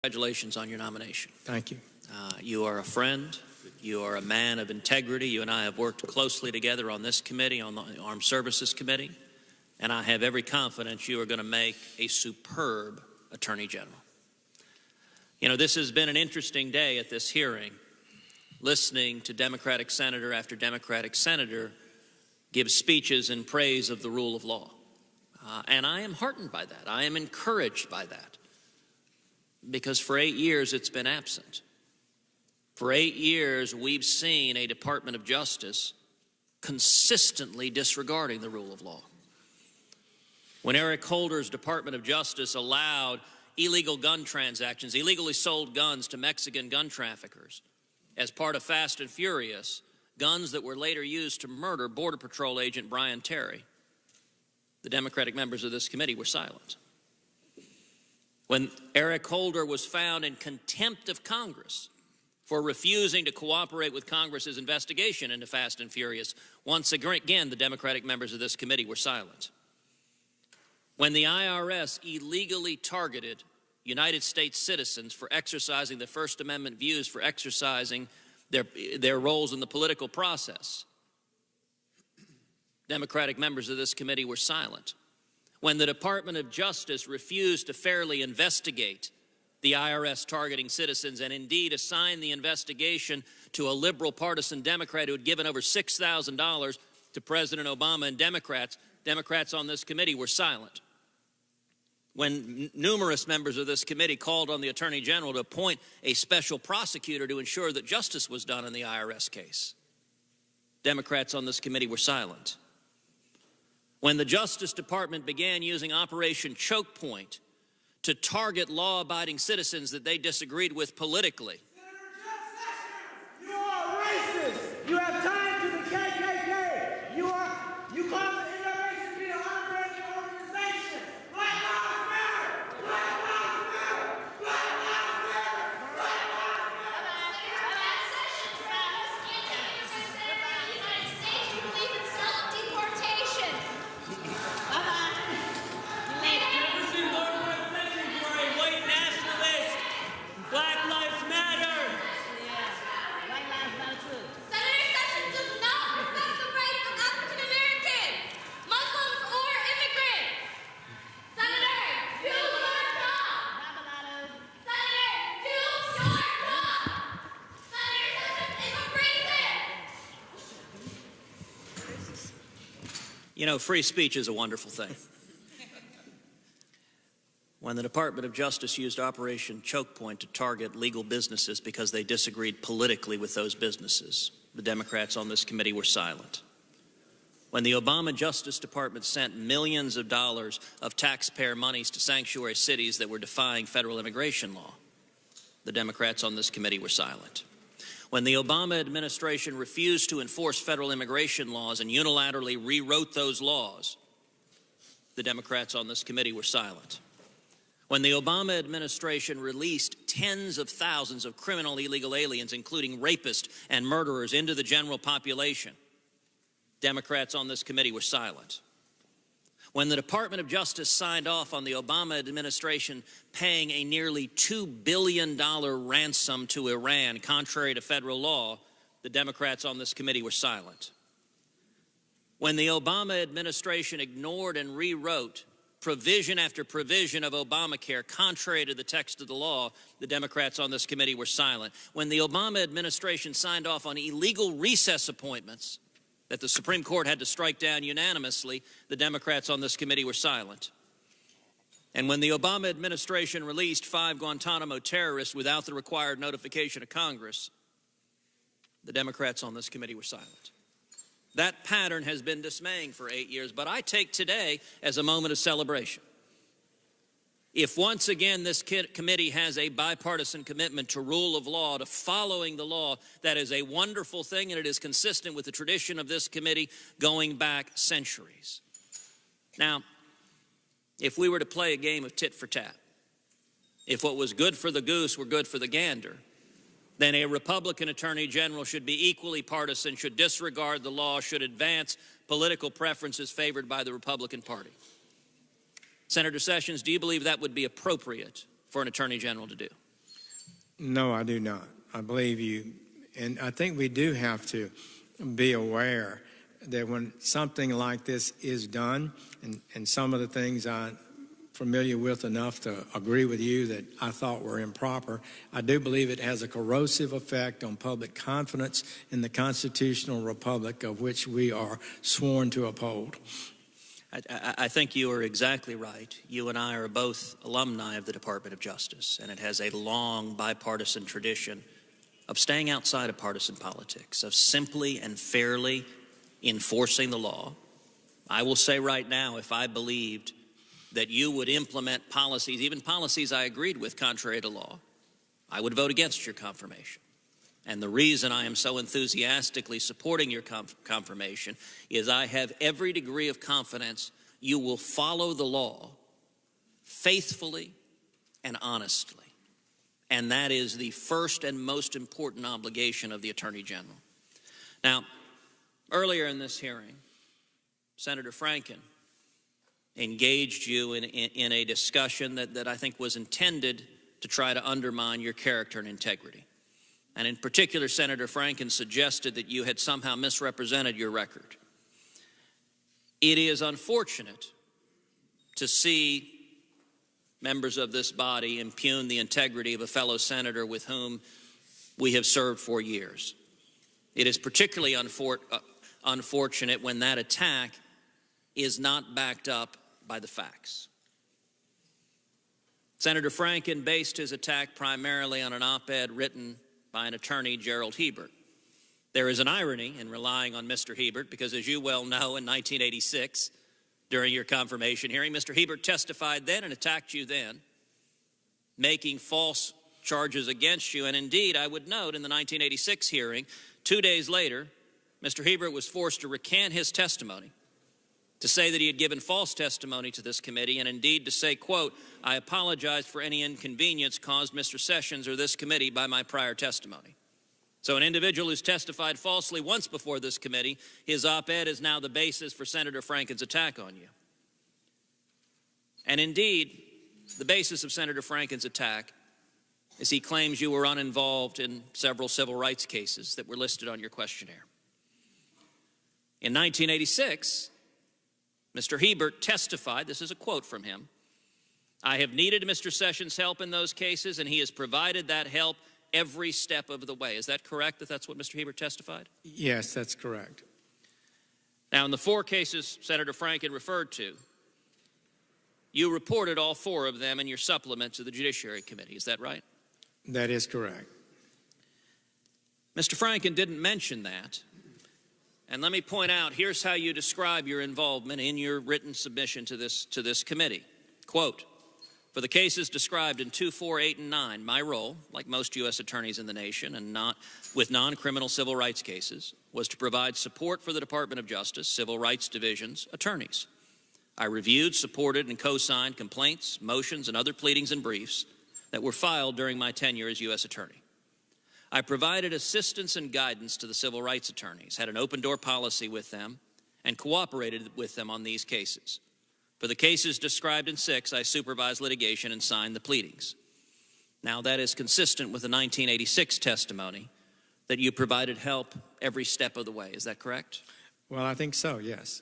Congratulations on your nomination. Thank you. You are a friend. You are a man of integrity. You and I have worked closely together on this committee, on the Armed Services Committee, and I have every confidence you are going to make a superb Attorney General. You know, this has been an interesting day at this hearing, listening to Democratic senator after Democratic senator give speeches in praise of the rule of law. And I am heartened by that. I am encouraged by that. Because for 8 years it's been absent. For 8 years we've seen a Department of Justice consistently disregarding the rule of law. When Eric Holder's Department of Justice allowed illegal gun transactions, illegally sold guns to Mexican gun traffickers as part of Fast and Furious, guns that were later used to murder Border Patrol agent Brian Terry, the Democratic members of this committee were silent. When Eric Holder was found in contempt of Congress for refusing to cooperate with Congress's investigation into Fast and Furious, once again, the Democratic members of this committee were silent. When the IRS illegally targeted United States citizens for exercising their First Amendment views, for exercising their roles in the political process, Democratic members of this committee were silent. When the Department of Justice refused to fairly investigate the IRS targeting citizens and indeed assign the investigation to a liberal partisan Democrat who had given over $6,000 to President Obama and Democrats on this committee were silent. When numerous members of this committee called on the Attorney General to appoint a special prosecutor to ensure that justice was done in the IRS case, Democrats on this committee were silent. When the Justice Department began using Operation Choke Point to target law-abiding citizens that they disagreed with politically. Senator Jeff Sessions, you are racist. You have ties to the KKK. You call the NRA to be an honorary organization. Black Lives Matter. Black Lives Matter. Black Lives Matter. Black Lives Matter. Jeff Sessions, in the United States, you believe in self-deportation. Black Lives Matter. Senator Sessions does not respect the rights of African Americans, Muslims, or immigrants. Senator, do your job. Senator, do your job. Senator Sessions is a racist. You know, free speech is a wonderful thing. When the Department of Justice used Operation Choke Point to target legal businesses because they disagreed politically with those businesses, the Democrats on this committee were silent. When the Obama Justice Department sent millions of dollars of taxpayer monies to sanctuary cities that were defying federal immigration law, the Democrats on this committee were silent. When the Obama administration refused to enforce federal immigration laws and unilaterally rewrote those laws, the Democrats on this committee were silent. When the Obama administration released tens of thousands of criminal illegal aliens, including rapists and murderers, into the general population, Democrats on this committee were silent. When the Department of Justice signed off on the Obama administration paying a nearly $2 billion ransom to Iran, contrary to federal law, the Democrats on this committee were silent. When the Obama administration ignored and rewrote provision after provision of Obamacare, contrary to the text of the law, the Democrats on this committee were silent. When the Obama administration signed off on illegal recess appointments that the Supreme Court had to strike down unanimously, the Democrats on this committee were silent. And when the Obama administration released 5 Guantanamo terrorists without the required notification of Congress, the Democrats on this committee were silent. That pattern has been dismaying for 8 years, but I take today as a moment of celebration. If once again this committee has a bipartisan commitment to rule of law, to following the law, that is a wonderful thing, and it is consistent with the tradition of this committee going back centuries. Now, if we were to play a game of tit for tat, if what was good for the goose were good for the gander, then a Republican Attorney General should be equally partisan, should disregard the law, should advance political preferences favored by the Republican Party. Senator Sessions, do you believe that would be appropriate for an Attorney General to do? No, I do not. I believe you. And I think we do have to be aware that when something like this is done, and some of the things I'm familiar with enough to agree with you that I thought were improper, I do believe it has a corrosive effect on public confidence in the constitutional republic of which we are sworn to uphold. I think you are exactly right. You and I are both alumni of the Department of Justice, and it has a long bipartisan tradition of staying outside of partisan politics, of simply and fairly enforcing the law. I will say right now, if I believed that you would implement policies, even policies I agreed with contrary to law, I would vote against your confirmation. And the reason I am so enthusiastically supporting your confirmation is I have every degree of confidence you will follow the law faithfully and honestly. And that is the first and most important obligation of the Attorney General. Now, earlier in this hearing, Senator Franken engaged you in a discussion that I think was intended to try to undermine your character and integrity. And in particular, Senator Franken suggested that you had somehow misrepresented your record. It is unfortunate to see members of this body impugn the integrity of a fellow senator with whom we have served for years. It is particularly unfortunate when that attack is not backed up by the facts. Senator Franken based his attack primarily on an op-ed written by an attorney, Gerald Hebert. There is an irony in relying on Mr. Hebert because, as you well know, in 1986, during your confirmation hearing, Mr. Hebert testified then and attacked you then, making false charges against you. And indeed, I would note in the 1986 hearing, 2 days later, Mr. Hebert was forced to recant his testimony, to say that he had given false testimony to this committee, and indeed to say, quote, "I apologize for any inconvenience caused Mr. Sessions or this committee by my prior testimony." So an individual who's testified falsely once before this committee, his op-ed is now the basis for Senator Franken's attack on you. And indeed, the basis of Senator Franken's attack is he claims you were uninvolved in several civil rights cases that were listed on your questionnaire. In 1986, Mr. Hebert testified, this is a quote from him, "I have needed Mr. Sessions' help in those cases, and he has provided that help every step of the way." Is that correct, that that's what Mr. Hebert testified? Yes, that's correct. Now, in the 4 cases Senator Franken referred to, you reported all 4 of them in your supplement to the Judiciary Committee. Is that right? That is correct. Mr. Franken didn't mention that. And let me point out, here's how you describe your involvement in your written submission to this committee. Quote, "For the cases described in 2, 4, 8, and 9, my role, like most U.S. attorneys in the nation and not with non-criminal civil rights cases, was to provide support for the Department of Justice, Civil Rights Division's attorneys. I reviewed, supported, and co-signed complaints, motions, and other pleadings and briefs that were filed during my tenure as U.S. attorney. I provided assistance and guidance to the civil rights attorneys, had an open-door policy with them, and cooperated with them on these cases. For the cases described in 6, I supervised litigation and signed the pleadings." Now, that is consistent with the 1986 testimony that you provided help every step of the way. Is that correct? Well, I think so, yes.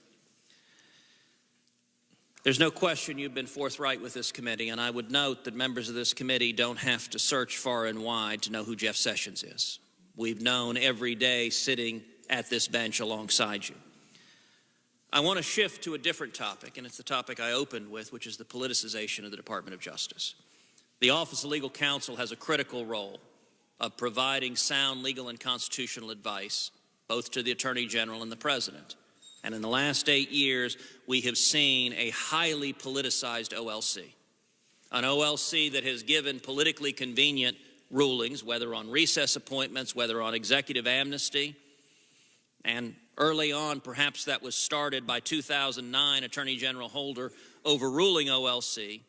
There's no question you've been forthright with this committee, and I would note that members of this committee don't have to search far and wide to know who Jeff Sessions is. We've known every day sitting at this bench alongside you. I want to shift to a different topic, and it's the topic I opened with, which is the politicization of the Department of Justice. The Office of Legal Counsel has a critical role of providing sound legal and constitutional advice, both to the Attorney General and the President. And in the last 8 years, we have seen a highly politicized OLC, an OLC that has given politically convenient rulings, whether on recess appointments, whether on executive amnesty. And early on, perhaps that was started by 2009 Attorney General Holder overruling OLC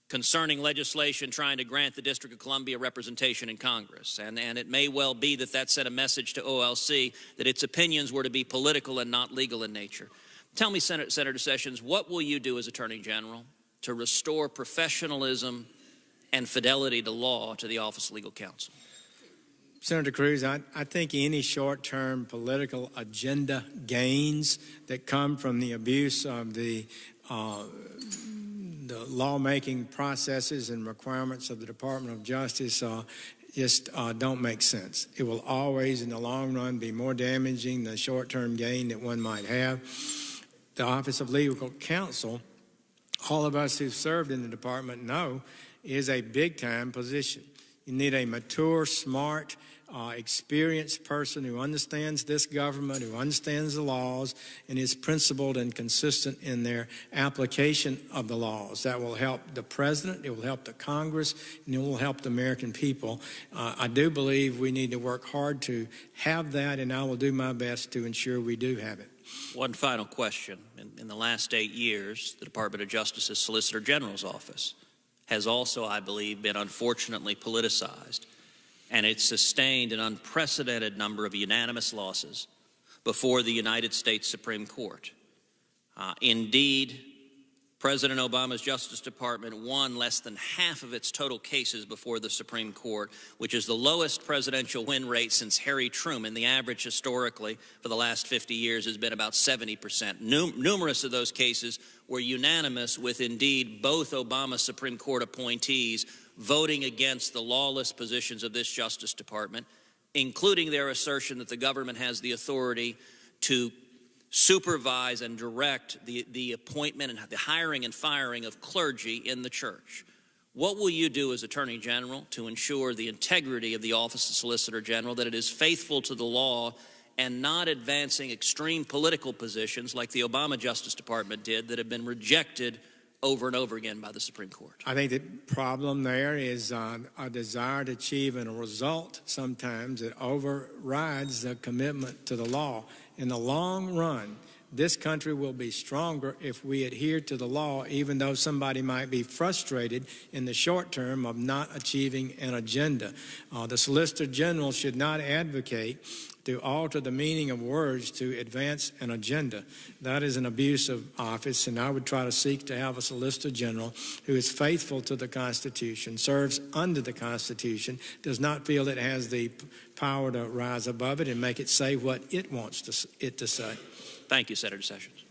concerning legislation trying to grant the District of Columbia representation in Congress. And it may well be that that sent a message to OLC that its opinions were to be political and not legal in nature. Tell me, Senator Sessions, what will you do as Attorney General to restore professionalism and fidelity to law to the Office of Legal Counsel? Senator Cruz, I think any short-term political agenda gains that come from the abuse of the lawmaking processes and requirements of the Department of Justice just don't make sense. It will always, in the long run, be more damaging than the short-term gain that one might have. The Office of Legal Counsel, all of us who've served in the department know, is a big-time position. You need a mature, smart, experienced person who understands this government, who understands the laws, and is principled and consistent in their application of the laws. That will help the president, it will help the Congress, and it will help the American people. I do believe we need to work hard to have that, and I will do my best to ensure we do have it. One final question. In the last 8 years, the Department of Justice's Solicitor General's office has also, I believe, been unfortunately politicized, and it's sustained an unprecedented number of unanimous losses before the United States Supreme Court. Indeed, President Obama's Justice Department won less than half of its total cases before the Supreme Court, which is the lowest presidential win rate since Harry Truman. The average historically for the last 50 years has been about 70%. Numerous of those cases were unanimous, with indeed both Obama Supreme Court appointees voting against the lawless positions of this Justice Department, including their assertion that the government has the authority to supervise and direct the appointment and the hiring and firing of clergy in the church. What will you do as Attorney General to ensure the integrity of the Office of Solicitor General, that it is faithful to the law and not advancing extreme political positions like the Obama Justice Department did that have been rejected over and over again by the Supreme Court? I think the problem there is a desire to achieve a result sometimes that overrides the commitment to the law. In the long run, this country will be stronger if we adhere to the law, even though somebody might be frustrated in the short term of not achieving an agenda. The Solicitor General should not advocate to alter the meaning of words to advance an agenda. That is an abuse of office, and I would try to seek to have a Solicitor General who is faithful to the Constitution, serves under the Constitution, does not feel it has the power to rise above it and make it say what it wants it to say. Thank you, Senator Sessions.